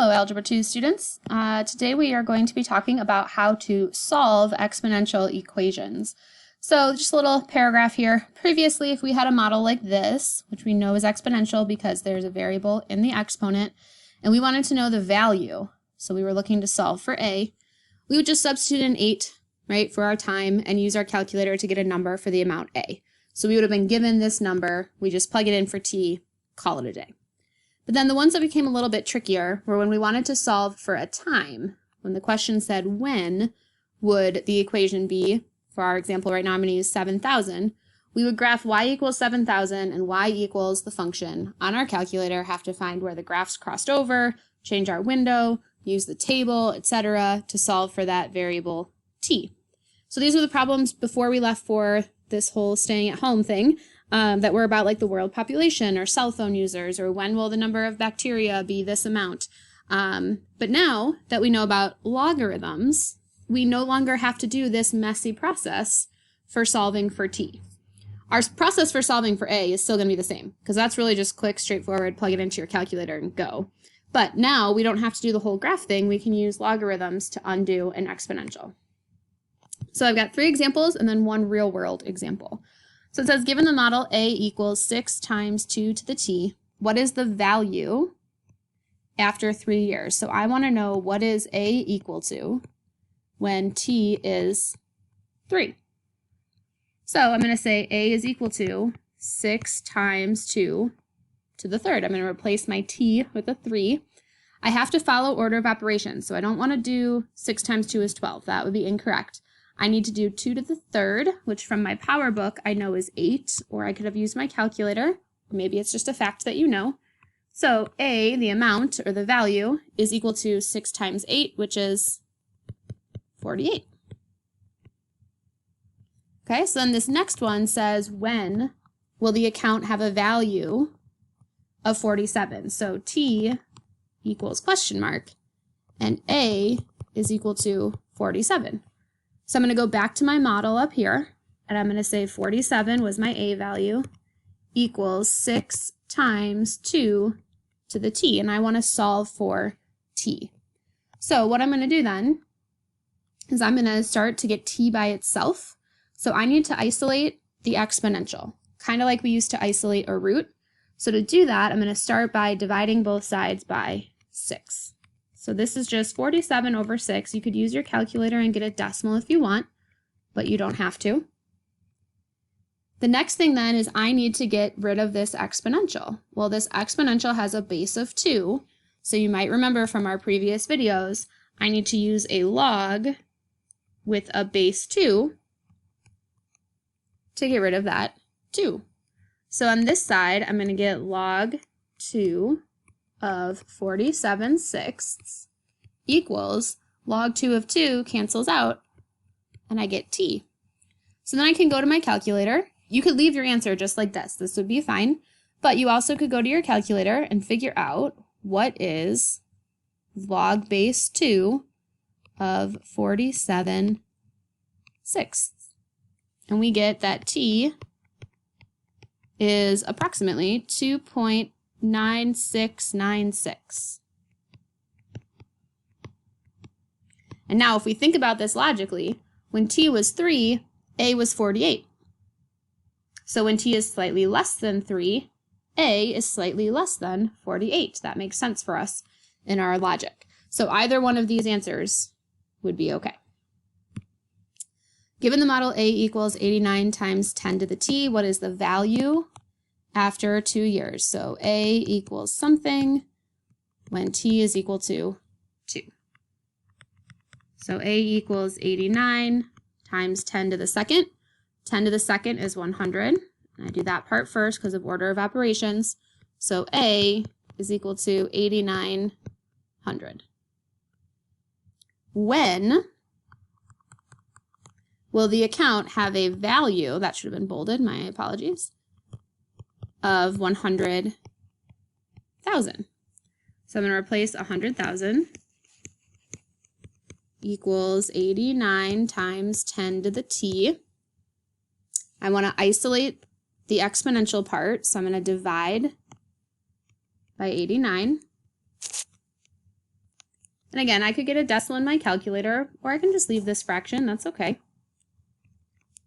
Hello, Algebra 2 students. Today we are going to be talking about how to solve exponential equations. So just a little paragraph here. Previously, if we had a model like this, which we know is exponential because there's a variable in the exponent, and we wanted to know the value, so we were looking to solve for a, we would just substitute in 8, right, for our time and use our calculator to get a number for the amount a. So we would have been given this number, we just plug it in for t, call it a day. But then the ones that became a little bit trickier were when we wanted to solve for a time. When the question said when would the equation be, for our example right now I'm going to use 7,000, we would graph y equals 7,000 and y equals the function on our calculator, have to find where the graphs crossed over, change our window, use the table, etc. to solve for that variable t. So these were the problems before we left for this whole staying at home thing. That were about like the world population or cell phone users or when will the number of bacteria be this amount. But now that we know about logarithms, we no longer have to do this messy process for solving for t. Our process for solving for a is still going to be the same because that's really just click, straightforward, plug it into your calculator and go. But now we don't have to do the whole graph thing. We can use logarithms to undo an exponential. So I've got 3 examples and then 1 real world example. So it says, given the model a equals 6 times 2 to the t, what is the value after 3 years? So I want to know what is a equal to when t is 3. So I'm going to say a is equal to 6 times 2 to the third. I'm going to replace my t with a 3. I have to follow order of operations, so I don't want to do 6 times 2 is 12. That would be incorrect. I need to do 2 to the third, which from my power book I know is 8, or I could have used my calculator. Maybe it's just a fact that you know. So a, the amount, or the value, is equal to 6 times 8, which is 48. Okay, so then this next one says, when will the account have a value of 47? So t equals question mark, and a is equal to 47. So I'm going to go back to my model up here, and I'm going to say 47 was my a value, equals 6 times 2 to the t, and I want to solve for t. So what I'm going to do then is I'm going to start to get t by itself. So I need to isolate the exponential, kind of like we used to isolate a root. So to do that, I'm going to start by dividing both sides by 6. So this is just 47 over 6. You could use your calculator and get a decimal if you want, but you don't have to. The next thing then is I need to get rid of this exponential. Well, this exponential has a base of 2, so you might remember from our previous videos, I need to use a log with a base 2 to get rid of that 2. So on this side, I'm going to get log 2 of 47 sixths equals log 2 of 2 cancels out, and I get t. So then I can go to my calculator. You could leave your answer just like this. This would be fine. But you also could go to your calculator and figure out what is log base 2 of 47 sixths. And we get that t is approximately 2.9696. And now if we think about this logically, when t was 3, a was 48. So when t is slightly less than 3, a is slightly less than 48. That makes sense for us in our logic. So either one of these answers would be okay. Given the model a equals 89 times 10 to the t, what is the value after 2 years? So a equals something when t is equal to 2. So a equals 89 times 10 to the second. 10 to the second is 100. I do that part first because of order of operations. So a is equal to 8900. When will the account have a value, that should have been bolded, my apologies, of 100,000. So I'm going to replace 100,000 equals 89 times 10 to the t. I want to isolate the exponential part, so I'm going to divide by 89. And again, I could get a decimal in my calculator, or I can just leave this fraction, that's okay.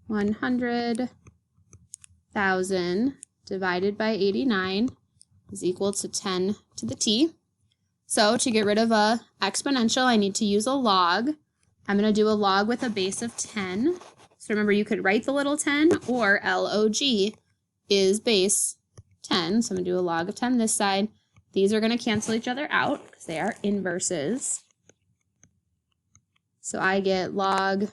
100,000 divided by 89 is equal to 10 to the t. So to get rid of a exponential, I need to use a log. I'm going to do a log with a base of 10. So remember, you could write the little 10, or log is base 10. So I'm going to do a log of 10 this side. These are going to cancel each other out because they are inverses. So I get log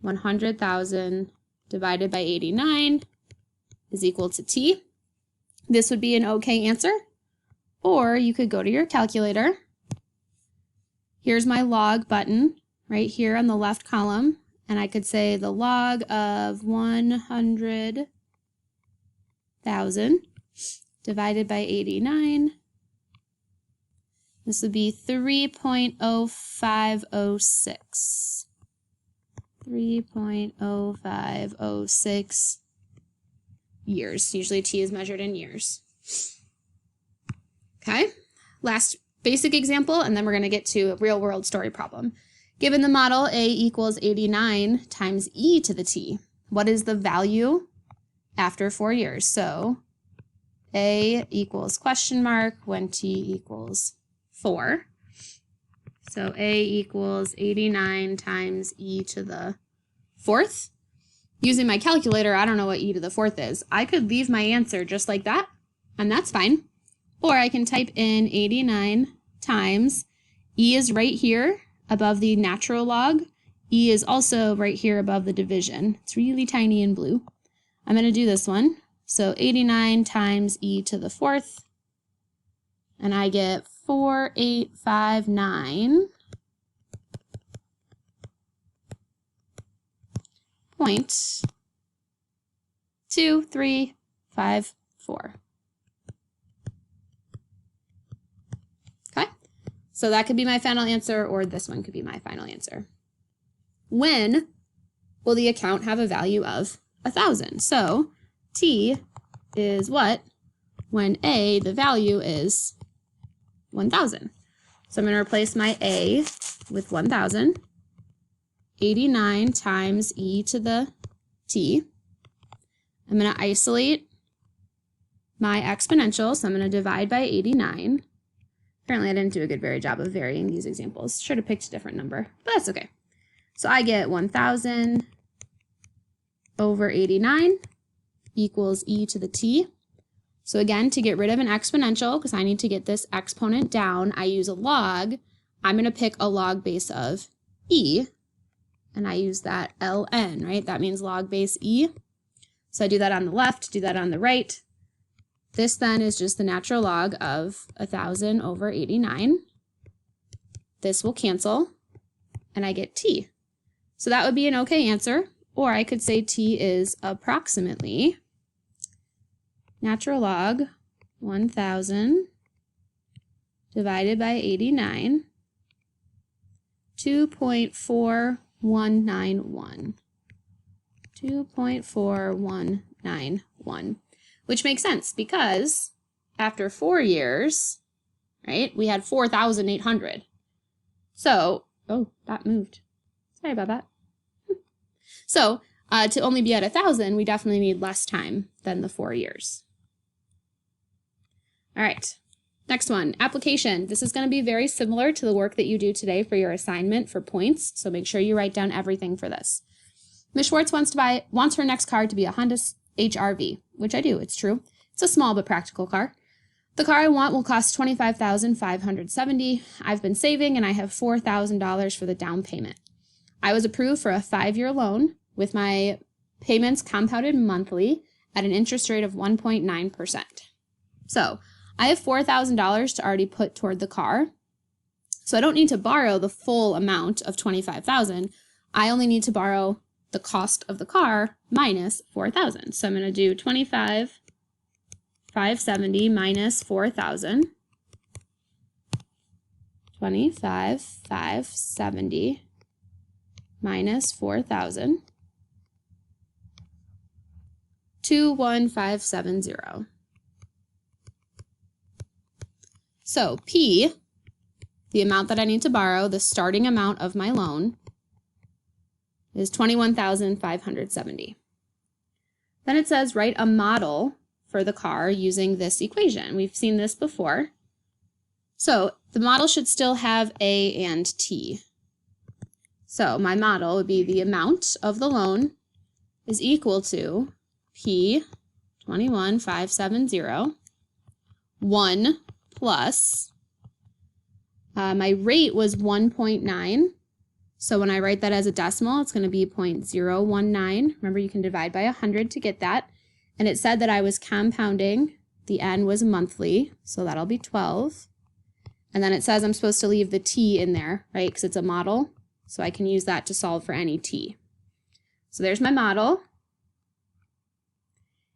100,000 divided by 89 is equal to t. This would be an okay answer. Or you could go to your calculator. Here's my log button right here on the left column. And I could say the log of 100,000 divided by 89. This would be 3.0506. 3.0506 years. Usually t is measured in years. Okay, last basic example, and then we're going to get to a real-world story problem. Given the model a equals 89 times e to the t, what is the value after 4 years? So a equals question mark when t equals 4. So a equals 89 times e to the 4th. Using my calculator, I don't know what e to the 4th is. I could leave my answer just like that, and that's fine. Or I can type in 89 times, e is right here above the natural log. E is also right here above the division. It's really tiny in blue. I'm going to do this one. So 89 times e to the 4th, and I get 4859.2354. Okay, so that could be my final answer, or this one could be my final answer. When will the account have a value of 1,000? So t is what? When a, the value is 1,000. So I'm going to replace my a with 1,000. 89 times e to the t. I'm going to isolate my exponential, so I'm going to divide by 89. Apparently I didn't do a very job of varying these examples. Should have picked a different number, but that's okay. So I get 1,000 over 89 equals e to the t. So again, to get rid of an exponential, because I need to get this exponent down, I use a log. I'm going to pick a log base of e, and I use that ln, right? That means log base e. So I do that on the left, do that on the right. This then is just the natural log of 1,000 over 89. This will cancel, and I get t. So that would be an okay answer, or I could say t is approximately natural log 1,000 divided by 89, 2.4191. 2.4191. Which makes sense because after 4 years, right, we had 4,800. So, oh, that moved. Sorry about that. So, to only be at 1,000, we definitely need less time than the 4 years. All right, next one, application. This is going to be very similar to the work that you do today for your assignment for points, so make sure you write down everything for this. Ms. Schwartz wants her next car to be a Honda HR-V, which I do, it's true. It's a small but practical car. The car I want will cost $25,570. I've been saving and I have $4,000 for the down payment. I was approved for a 5-year loan with my payments compounded monthly at an interest rate of 1.9%. So I have $4,000 to already put toward the car. So I don't need to borrow the full amount of $25,000. I only need to borrow the cost of the car minus 4,000. So I'm going to do 25,570 minus 4,000. 25,570 minus 4,000. 21570. So P the amount that I need to borrow, the starting amount of my loan, is $21,570. Then it says write a model for the car using this equation. We've seen this before. So the model should still have A and T. So my model would be the amount of the loan is equal to P 21,570, 1 plus, my rate was 1.9. So when I write that as a decimal, it's going to be 0.019. Remember, you can divide by 100 to get that. And it said that I was compounding. The N was monthly, so that'll be 12. And then it says I'm supposed to leave the T in there, right? Because it's a model. So I can use that to solve for any T. So there's my model.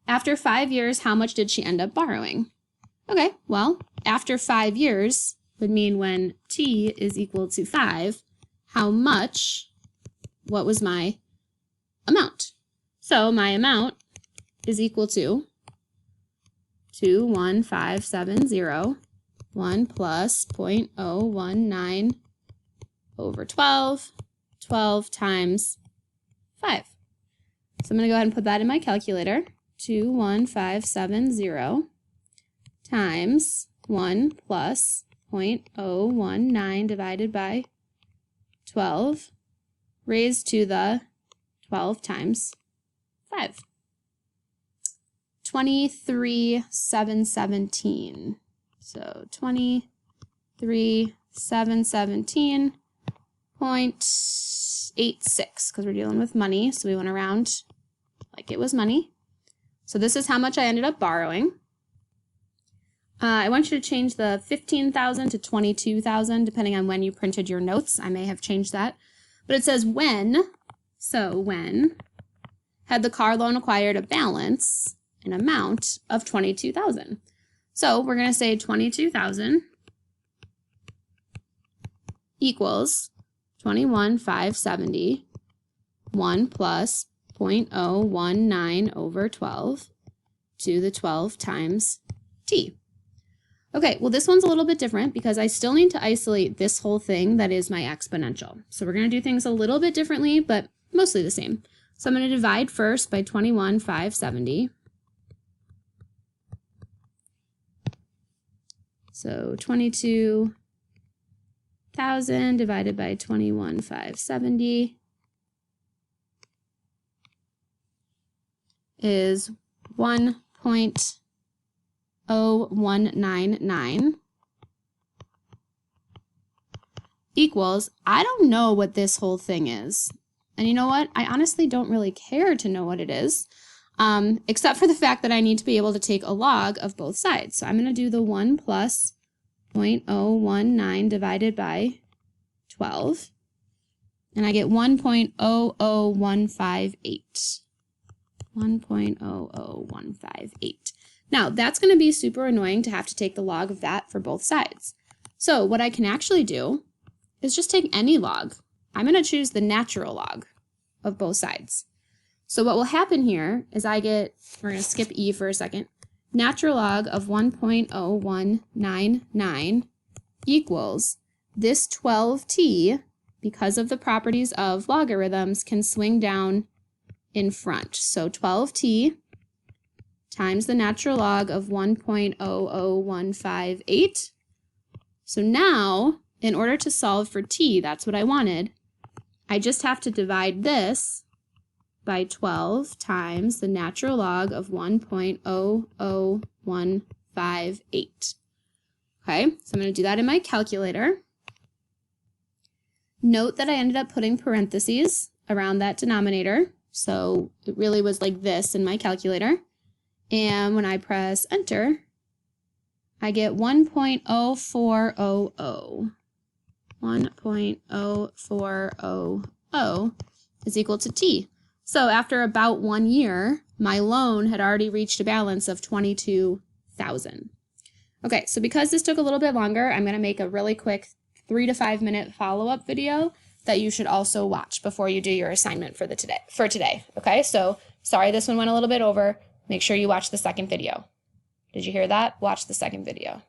After 5 years, how much did she end up borrowing? Okay, well, after 5 years would mean when T is equal to 5, how much, what was my amount? So my amount is equal to 21570, 1 plus 0.019 over 12, 12 times 5. So I'm going to go ahead and put that in my calculator. 21570 times 1 plus 0.019 divided by 12 raised to the 12 times 5. 23,717. So 23,717.86 because we're dealing with money, so we went around like it was money. So this is how much I ended up borrowing. I want you to change the 15,000 to 22,000 depending on when you printed your notes. I may have changed that. But it says when, so when had the car loan acquired a balance, an amount of 22,000. So we're going to say 22,000 equals 21,570, 1 plus 0.019 over 12 to the 12 times T. Okay, well this one's a little bit different because I still need to isolate this whole thing that is my exponential. So we're going to do things a little bit differently, but mostly the same. So I'm going to divide first by 21,570. So 22,000 divided by 21,570 is 1.0199 equals, I don't know what this whole thing is. And you know what? I honestly don't really care to know what it is, except for the fact that I need to be able to take a log of both sides. So I'm going to do the 1 plus 0.019 divided by 12, and I get 1.00158. 1.00158. Now, that's going to be super annoying to have to take the log of that for both sides. So what I can actually do is just take any log. I'm going to choose the natural log of both sides. So what will happen here is we're going to skip E for a second. Natural log of 1.0199 equals this 12t, because of the properties of logarithms, can swing down in front. So 12t times the natural log of 1.00158. So now, in order to solve for t, that's what I wanted, I just have to divide this by 12 times the natural log of 1.00158. Okay, so I'm going to do that in my calculator. Note that I ended up putting parentheses around that denominator, so it really was like this in my calculator. And when I press enter, I get 1.0400. 1.0400 is equal to t. So after about 1 year, my loan had already reached a balance of 22,000. Okay, so because this took a little bit longer, I'm going to make a really quick 3 to 5 minute follow-up video that you should also watch before you do your assignment for today. Okay, so sorry this one went a little bit over. Make sure you watch the second video. Did you hear that? Watch the second video.